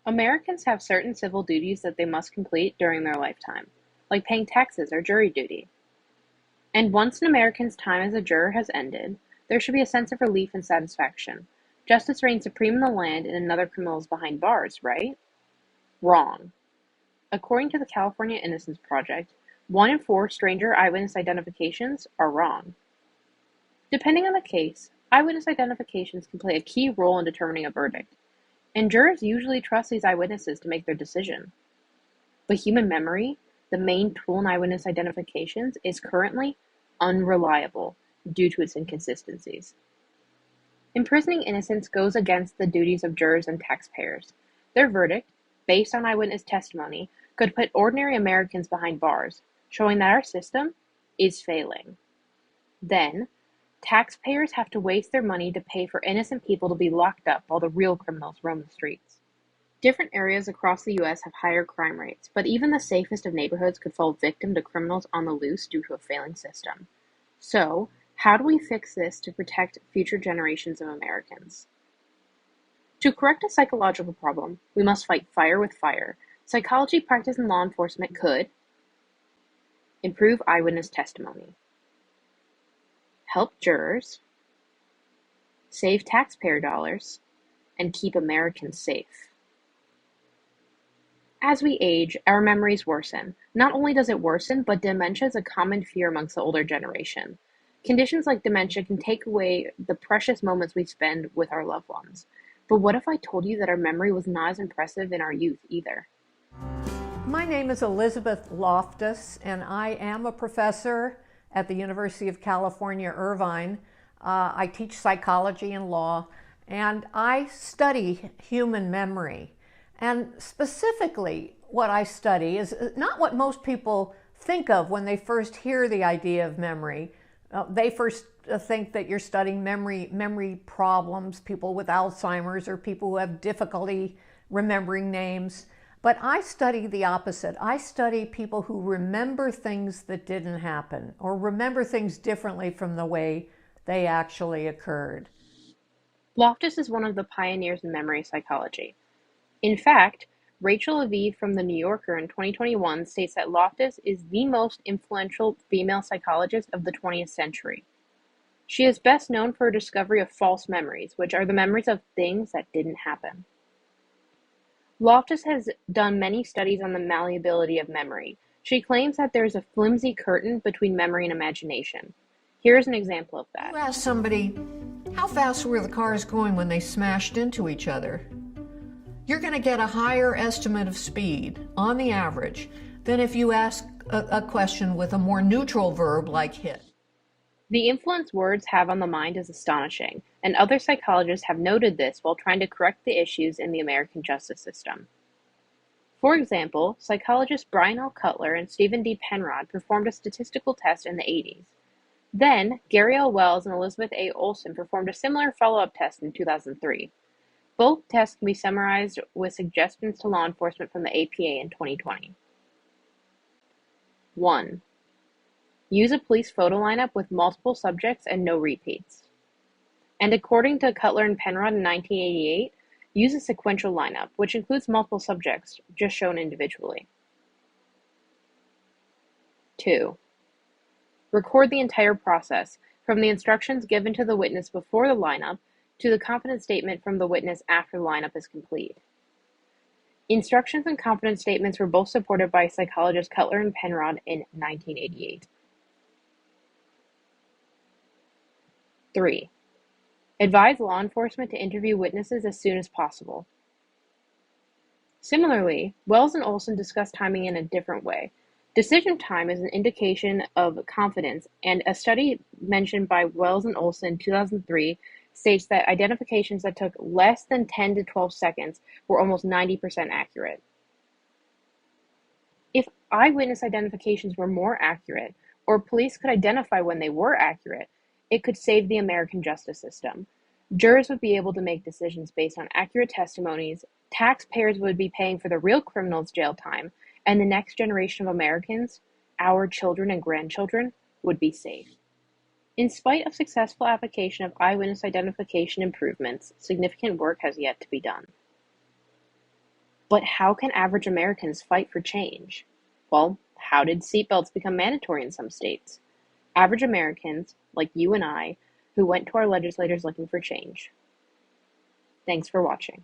Americans have certain civil duties that they must complete during their lifetime, like paying taxes or jury duty. And once an American's time as a juror has ended, there should be a sense of relief and satisfaction. Justice reigns supreme in the land and another criminal is behind bars, right? Wrong. According to the California Innocence Project, 1 in 4 stranger eyewitness identifications are wrong. Depending on the case, eyewitness identifications can play a key role in determining a verdict, and jurors usually trust these eyewitnesses to make their decision. But human memory, the main tool in eyewitness identifications, is currently unreliable due to its inconsistencies. Imprisoning innocents goes against the duties of jurors and taxpayers. Their verdict, based on eyewitness testimony, could put ordinary Americans behind bars, showing that our system is failing. Then, taxpayers have to waste their money to pay for innocent people to be locked up while the real criminals roam the streets. Different areas across the US have higher crime rates, but even the safest of neighborhoods could fall victim to criminals on the loose due to a failing system. So, how do we fix this to protect future generations of Americans? To correct a psychological problem, we must fight fire with fire. Psychology practice in law enforcement could improve eyewitness testimony, help jurors, save taxpayer dollars, and keep Americans safe. As we age, our memories worsen. Not only does it worsen, but dementia is a common fear amongst the older generation. Conditions like dementia can take away the precious moments we spend with our loved ones. But what if I told you that our memory was not as impressive in our youth either? My name is Elizabeth Loftus, and I am a professor at the University of California, Irvine. I teach psychology and law, and I study human memory. And specifically, what I study is not what most people think of when they first hear the idea of memory. They first think that you're studying memory problems, people with Alzheimer's or people who have difficulty remembering names. But I study the opposite. I study people who remember things that didn't happen or remember things differently from the way they actually occurred. Loftus is one of the pioneers in memory psychology. In fact, Rachel Aviv from The New Yorker in 2021 states that Loftus is the most influential female psychologist of the 20th century. She is best known for her discovery of false memories, which are the memories of things that didn't happen. Loftus has done many studies on the malleability of memory. She claims that there is a flimsy curtain between memory and imagination. Here's an example of that. You ask somebody, how fast were the cars going when they smashed into each other? You're going to get a higher estimate of speed, on the average, than if you ask a question with a more neutral verb like hit. The influence words have on the mind is astonishing, and other psychologists have noted this while trying to correct the issues in the American justice system. For example, psychologists Brian L. Cutler and Stephen D. Penrod performed a statistical test in the 80s. Then, Gary L. Wells and Elizabeth A. Olsen performed a similar follow-up test in 2003. Both tests can be summarized with suggestions to law enforcement from the APA in 2020. 1. Use a police photo lineup with multiple subjects and no repeats. And according to Cutler and Penrod in 1988, use a sequential lineup, which includes multiple subjects, just shown individually. 2. Record the entire process, from the instructions given to the witness before the lineup to the confidence statement from the witness after the lineup is complete. Instructions and confidence statements were both supported by psychologists Cutler and Penrod in 1988. 3. Advise law enforcement to interview witnesses as soon as possible. Similarly, Wells and Olsen discuss timing in a different way. Decision time is an indication of confidence, and a study mentioned by Wells and Olsen in 2003 states that identifications that took less than 10 to 12 seconds were almost 90% accurate. If eyewitness identifications were more accurate, or police could identify when they were accurate, it could save the American justice system. Jurors would be able to make decisions based on accurate testimonies, taxpayers would be paying for the real criminals' jail time, and the next generation of Americans, our children and grandchildren, would be safe. In spite of successful application of eyewitness identification improvements, significant work has yet to be done. But how can average Americans fight for change? Well, how did seatbelts become mandatory in some states? Average Americans, like you and I, who went to our legislators looking for change. Thanks for watching.